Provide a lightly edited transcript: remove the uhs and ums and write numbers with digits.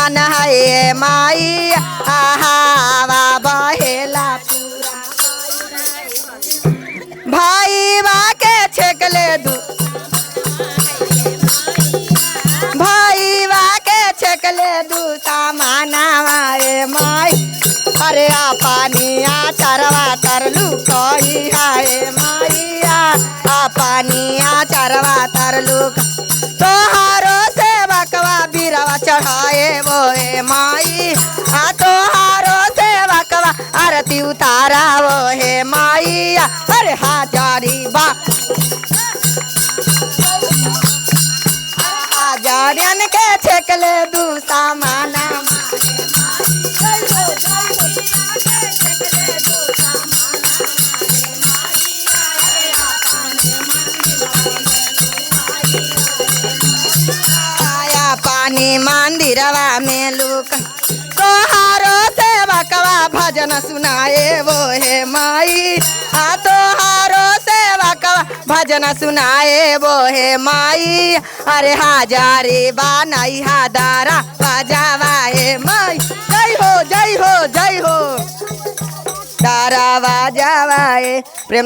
सामान है माई हवा बहेला भाई के छेकले दू भाई के छेकले दू सामान है माई अरे पानिया चरवा तरलू कही है माइया पानिया चरवा तरलू तोहारो से बकवा बिरवा चढ़ाए वो हे माई तोहारो से बकवा आरती उतारा वो हे माइया अरे हाजारी बा हाजारियन के छेकले दू सामाना पानी मंदिरवा में लुक तोहारो से बकवा भजन सुनाए वो हे माई तोहारो से बकवा भजन सुनाए वो हे माई अरे हाजारी बानाई हादारा बजावा हे माई जय हो जय हो जय हो दारा बजावा प्रेम